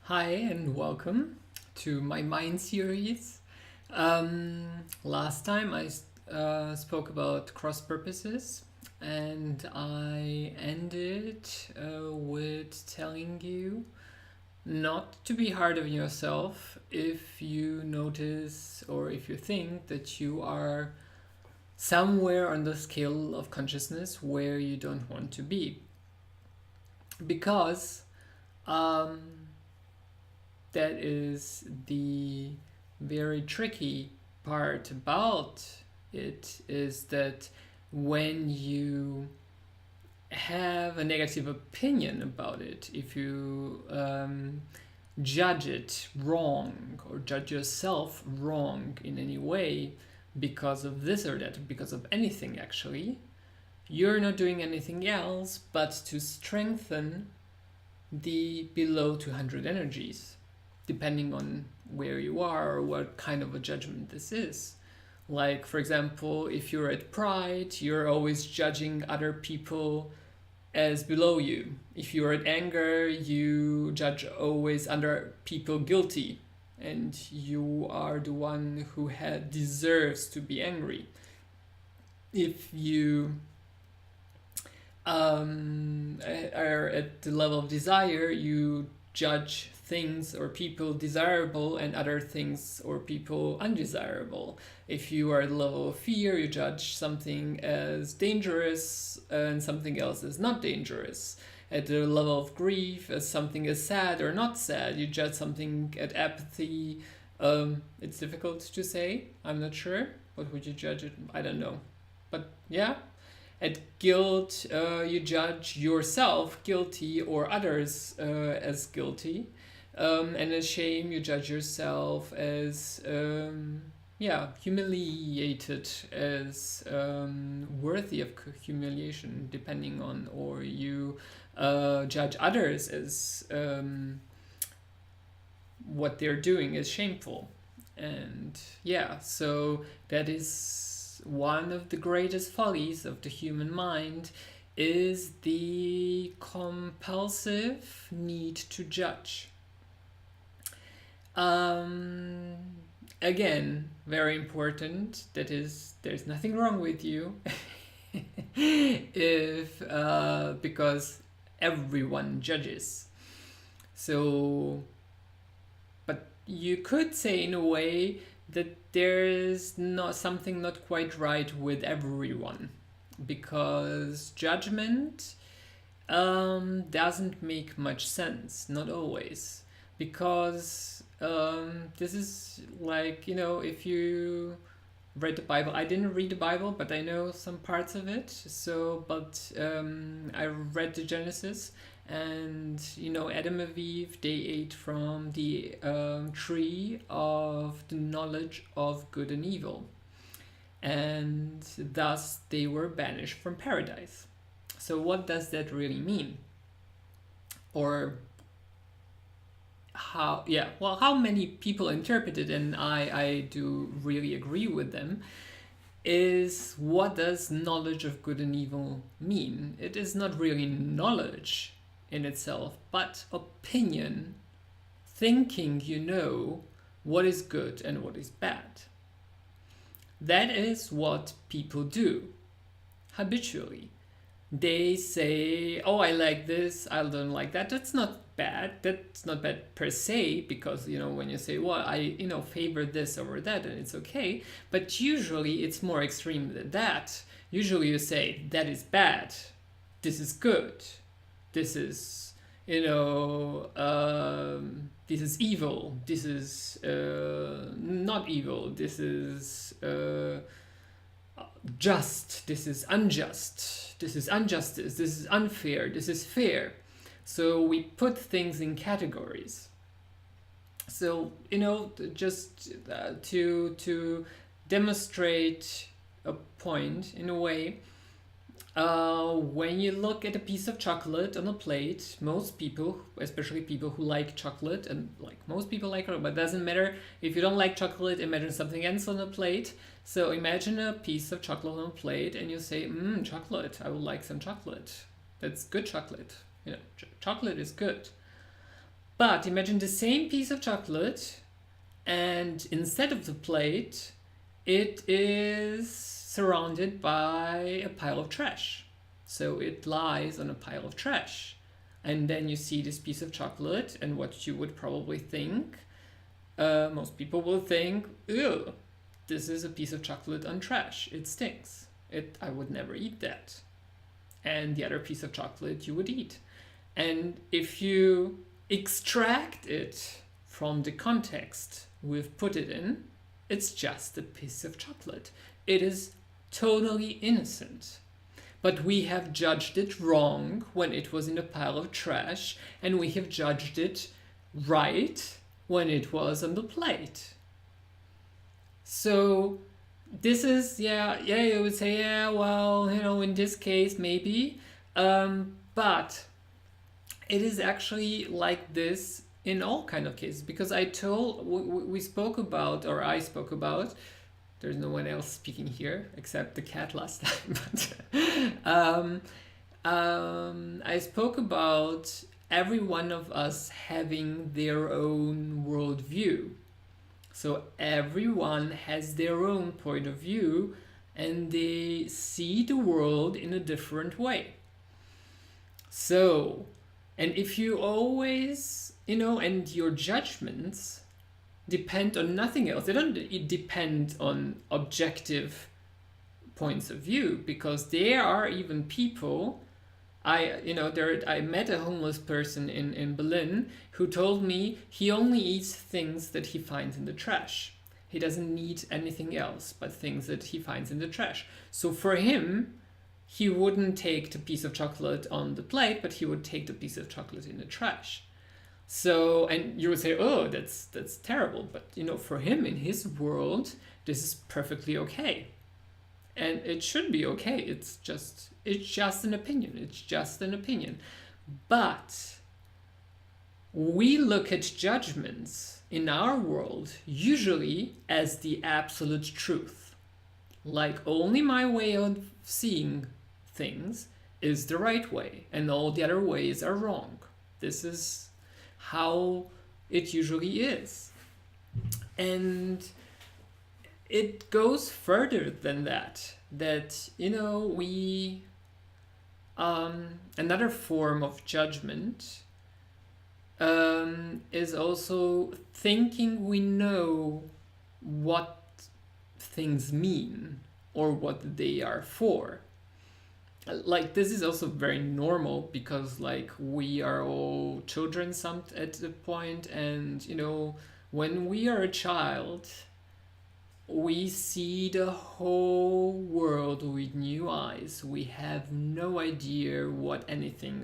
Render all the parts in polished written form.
Hi and welcome to my Mind series. Last time I spoke about cross purposes and I ended with telling you not to be hard on yourself if you notice or if you think that you are somewhere on the scale of consciousness where you don't want to be. Because um, that is the very tricky part about it, is that when you have a negative opinion about it, if you judge it wrong or judge yourself wrong in any way because of this or that, because of anything actually, you're not doing anything else but to strengthen the below 200 energies, depending on where you are or what kind of a judgment this is. Like, for example, if you're at pride, you're always judging other people as below you. If you're at anger, you judge always other people guilty, and you are the one who deserves to be angry. If you are at the level of desire, you judge things or people desirable and other things or people undesirable. If you are at the level of fear, you judge something as dangerous and something else as not dangerous. At the level of grief, as something is sad or not sad, you judge something at apathy. It's difficult to say. I'm not sure. What would you judge it? I don't know. But yeah. At guilt, you judge yourself guilty or others as guilty. And at shame, you judge yourself as humiliated, as worthy of humiliation, depending on, or you judge others as what they're doing is shameful. And yeah, so that is one of the greatest follies of the human mind, is the compulsive need to judge. Again, very important, that is, there's nothing wrong with you if because everyone judges. So, but you could say in a way that there is not something not quite right with everyone, because judgment doesn't make much sense, not always, because this is like, if you read the Bible. I didn't read the Bible, but I know some parts of it. I read the Genesis, and Adam and Eve, they ate from the tree of the knowledge of good and evil, and thus they were banished from paradise. So what does that really mean? Or how many people interpret it, and I do really agree with them, is what does knowledge of good and evil mean? It is not really knowledge in itself, but opinion, thinking what is good and what is bad. That is what people do habitually. They say, oh, I like this, I don't like that. That's not bad. That's not bad per se, because when you say, well, I favor this over that, and it's okay. But usually it's more extreme than that. Usually you say, that is bad, this is good, this is this is evil, this is not evil, this is just, this is unjust, this is injustice, this is unfair, this is fair. So we put things in categories. So just to demonstrate a point in a way, when you look at a piece of chocolate on a plate, most people, especially people who like chocolate, and like most people like it, but it doesn't matter if you don't like chocolate, imagine something else on a plate. So imagine a piece of chocolate on a plate, and you say, chocolate, I would like some chocolate. That's good chocolate. Chocolate is good. But imagine the same piece of chocolate, and instead of the plate, it is surrounded by a pile of trash. So it lies on a pile of trash. And then you see this piece of chocolate, and what you would probably think, most people will think, ew, this is a piece of chocolate on trash. It stinks. I would never eat that. And the other piece of chocolate you would eat. And if you extract it from the context we've put it in, it's just a piece of chocolate. It is totally innocent. But we have judged it wrong when it was in a pile of trash, and we have judged it right when it was on the plate. So this is, you would say, well, in this case, maybe. But it is actually like this in all kind of cases, because we spoke about, or I spoke about, there's no one else speaking here except the cat last time, but I spoke about every one of us having their own worldview. So everyone has their own point of view, and they see the world in a different way. So, and if you always, and your judgments depend on nothing else. They don't depend on objective points of view, because there are even people. I met a homeless person in Berlin who told me he only eats things that he finds in the trash. He doesn't need anything else but things that he finds in the trash. So for him, he wouldn't take the piece of chocolate on the plate, but he would take the piece of chocolate in the trash. So, and you would say, oh, that's terrible. But, for him, in his world, this is perfectly okay. And it should be okay. It's just an opinion. It's just an opinion. But we look at judgments in our world usually as the absolute truth. Like, only my way of seeing things is the right way, and all the other ways are wrong. This is how it usually is. And it goes further than that, we another form of judgment is also thinking we know what things mean or what they are for. Like, this is also very normal, because we are all children at a point, and when we are a child, we see the whole world with new eyes. We have no idea what anything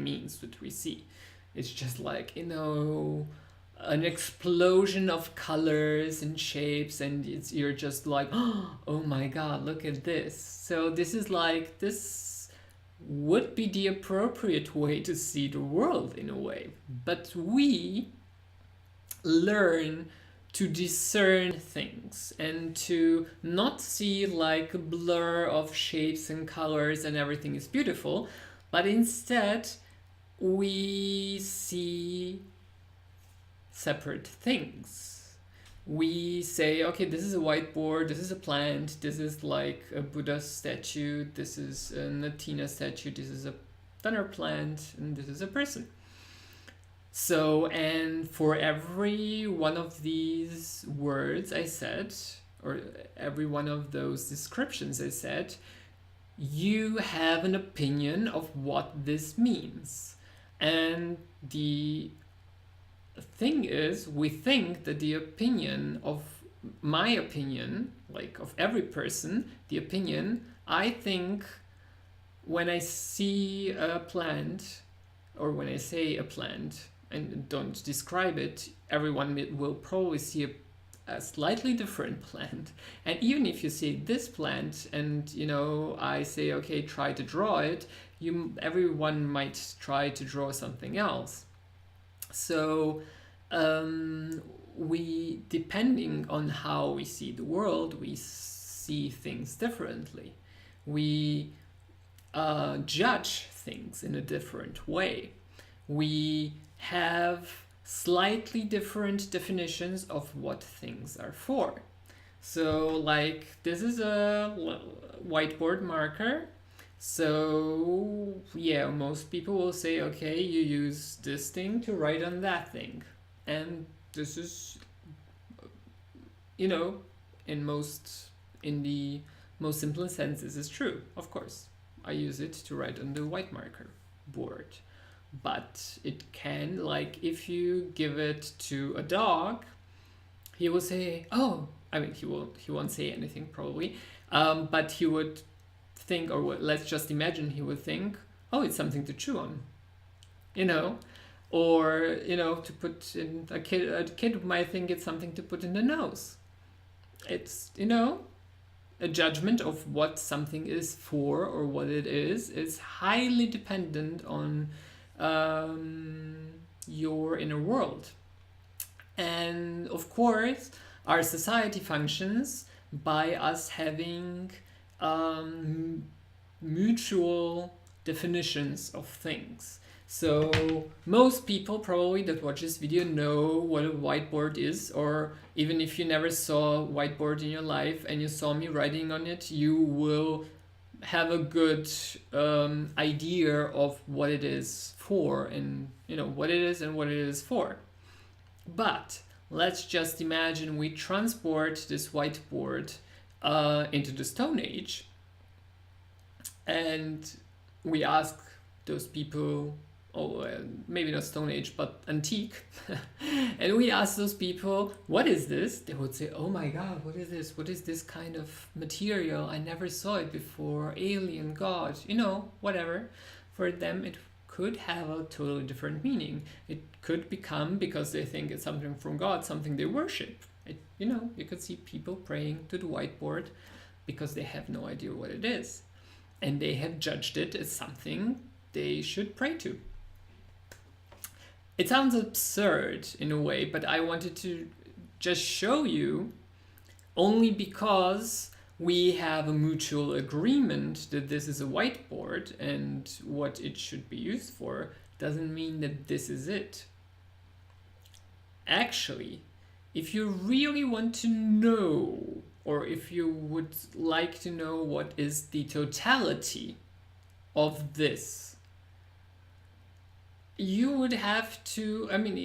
means that we see. It's just an explosion of colors and shapes, and you're just like, oh my god, look at this. So this would be the appropriate way to see the world in a way. But we learn to discern things and to not see a blur of shapes and colors and everything is beautiful, but instead we see separate things. We say, okay, this is a whiteboard, this is a plant, this is a Buddha statue, this is a Natina statue, this is a dinner plant, and this is a person. So, and for every one of these words I said, or every one of those descriptions I said, you have an opinion of what this means. And the thing is, we think that the opinion of my opinion, of every person, the opinion, I think when I see a plant, or when I say a plant and don't describe it, everyone will probably see a slightly different plant. And even if you see this plant and I say, okay, try to draw it, everyone might try to draw something else. So we, depending on how we see the world, we see things differently. We judge things in a different way. We have slightly different definitions of what things are for. So, like, this is a whiteboard marker. So, yeah, most people will say, okay, you use this thing to write on that thing. And this is, you know, in the most simple sense, this is true, of course. I use it to write on the white marker board. But it can, like, if you give it to a dog, he will say, oh, I mean, he won't say anything probably, but he would think, or let's just imagine he would think, oh, it's something to chew on, you know, or, you know, to put in a kid might think it's something to put in the nose. It's, you know, a judgment of what something is for or what it is highly dependent on your inner world. And of course, our society functions by us having mutual definitions of things. So most people probably that watch this video know what a whiteboard is, or even if you never saw a whiteboard in your life and you saw me writing on it, you will have a good idea of what it is for, and you know what it is and what it is for. But let's just imagine we transport this whiteboard into the Stone Age, and we ask those people, maybe not Stone Age, but antique, and we ask those people, what is this? They would say, oh my god, what is this? What is this kind of material? I never saw it before. Alien, god, you know, whatever. For them, it could have a totally different meaning. It could become, because they think it's something from God, something they worship. You know, you could see people praying to the whiteboard because they have no idea what it is. And they have judged it as something they should pray to. It sounds absurd in a way, but I wanted to just show you, only because we have a mutual agreement that this is a whiteboard and what it should be used for, doesn't mean that this is it. Actually, if you really want to know, or if you would like to know what is the totality of this, you would have to, I mean,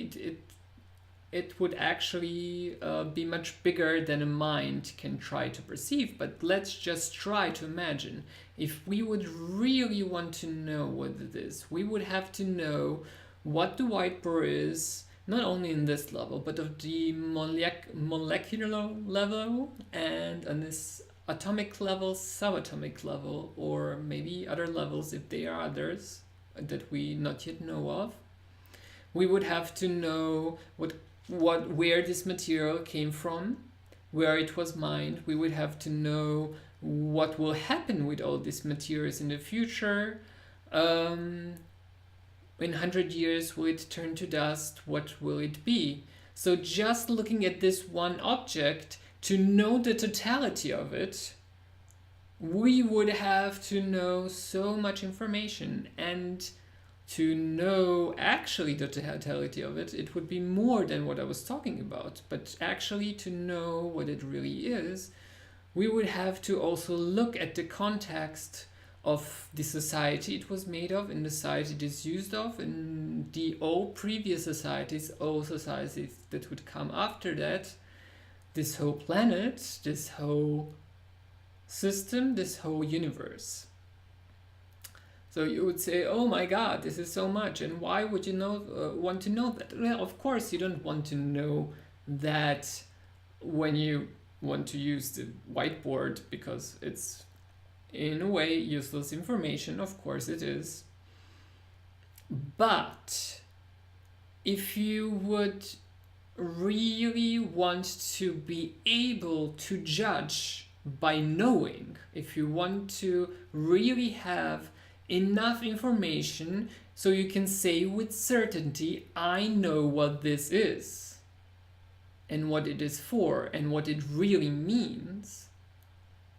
it would actually be much bigger than a mind can try to perceive. But let's just try to imagine, if we would really want to know what it is, we would have to know what the whiteboard is, not only in this level, but of the molecular level, and on this atomic level, subatomic level, or maybe other levels if there are others that we not yet know of. We would have to know where this material came from, where it was mined. We would have to know what will happen with all these materials in the future. In 100 years, will it turn to dust? What will it be? So just looking at this one object, to know the totality of it, we would have to know so much information. And to know actually the totality of it, it would be more than what I was talking about. But actually to know what it really is, we would have to also look at the context of the society it was made of, and the society it is used of, and the all previous societies, all societies that would come after that, this whole planet, this whole system, this whole universe. So you would say, oh my god, this is so much, and why would you want to know that? Well, of course you don't want to know that when you want to use the whiteboard, because it's in a way useless information. Of course it is. But if you would really want to be able to judge by knowing, if you want to really have enough information so you can say with certainty, I know what this is and what it is for and what it really means,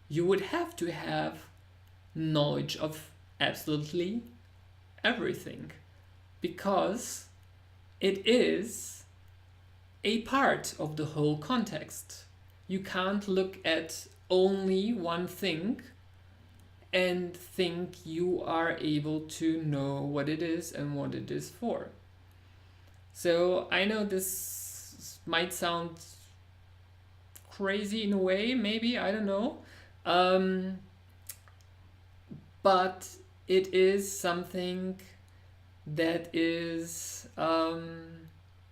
you would have to have knowledge of absolutely everything, because it is a part of the whole context. You can't look at only one thing and think you are able to know what it is and what it is for. So I know this might sound crazy in a way, maybe, I don't know. But it is something that is,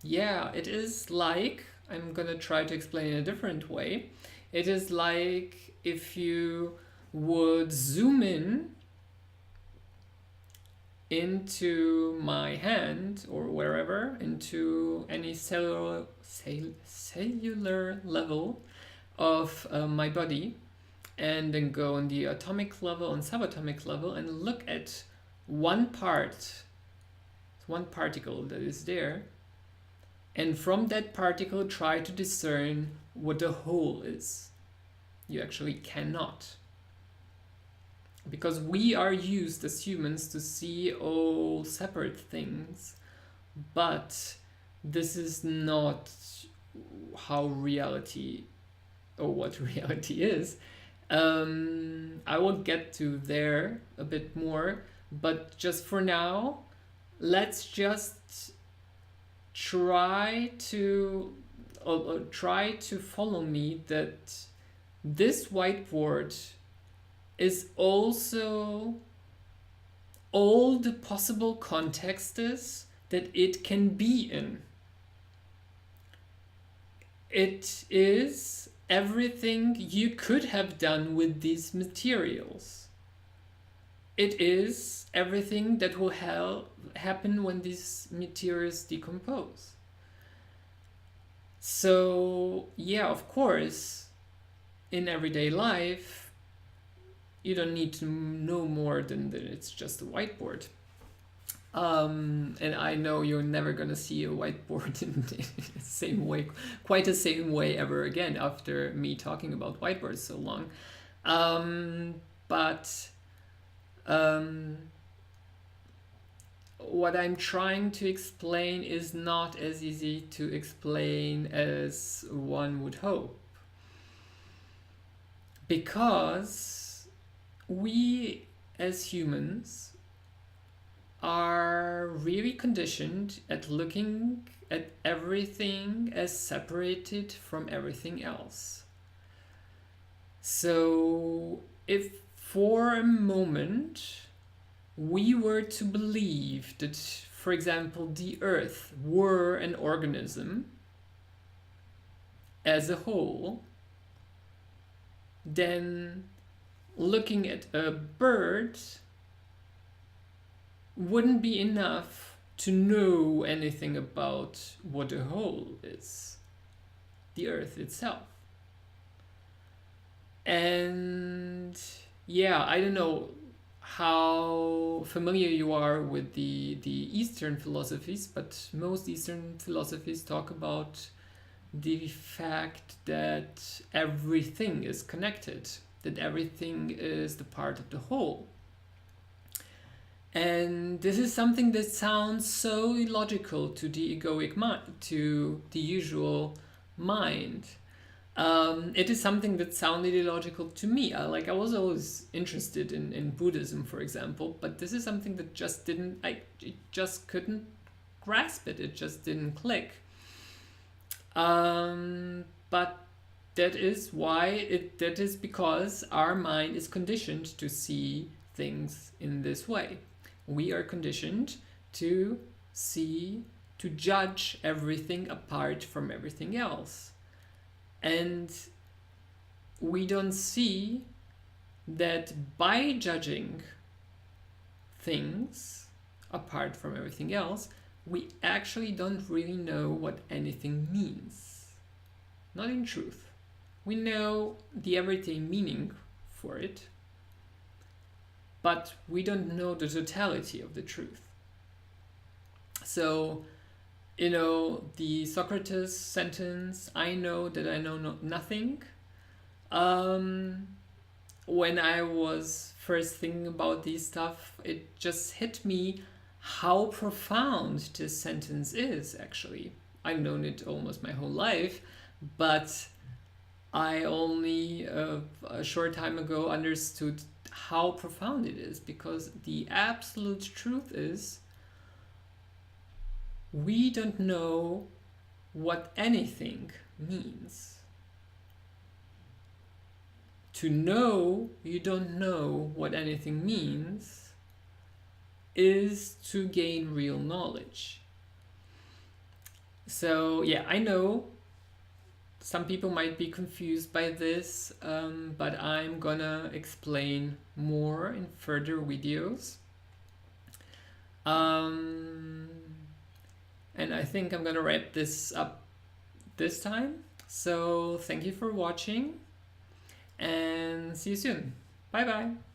it is like, I'm gonna try to explain in a different way. It is like if you would zoom in into my hand or wherever, into any cellular level of my body, and then go on the atomic level and subatomic level and look at one particle that is there, and from that particle try to discern what the whole is. You actually cannot. Because we are used as humans to see all separate things, but this is not how reality, or what reality is. I will get to there a bit more, but just for now, let's just try to follow me that this whiteboard is also all the possible contexts that it can be in. It is everything you could have done with these materials. It is everything that will happen when these materials decompose. So, yeah, of course, in everyday life, you don't need to know more than that it's just a whiteboard. And I know you're never gonna see a whiteboard in the same way, quite the same way ever again after me talking about whiteboards so long. But what I'm trying to explain is not as easy to explain as one would hope. Because we as humans are really conditioned at looking at everything as separated from everything else. So if for a moment we were to believe that, for example, the Earth were an organism as a whole, then looking at a bird wouldn't be enough to know anything about what a whole is, the Earth itself. And yeah, I don't know how familiar you are with the Eastern philosophies, but most Eastern philosophies talk about the fact that everything is connected, that everything is the part of the whole. And this is something that sounds so illogical to the egoic mind, to the usual mind. It is something that sounded illogical to me. I was always interested in Buddhism, for example, but this is something that just couldn't grasp it. It just didn't click. But that is because our mind is conditioned to see things in this way. We are conditioned to judge everything apart from everything else. And we don't see that by judging things apart from everything else, we actually don't really know what anything means. Not in truth. We know the everyday meaning for it, but we don't know the totality of the truth. So, the Socrates sentence, I know that I know nothing. When I was first thinking about these stuff, it just hit me how profound this sentence is, actually. I've known it almost my whole life, but I only a short time ago understood how profound it is, because the absolute truth is we don't know what anything means. To know you don't know what anything means is to gain real knowledge. So yeah, I know some people might be confused by this, but I'm gonna explain more in further videos. And I think I'm gonna wrap this up this time. So thank you for watching and see you soon. Bye bye.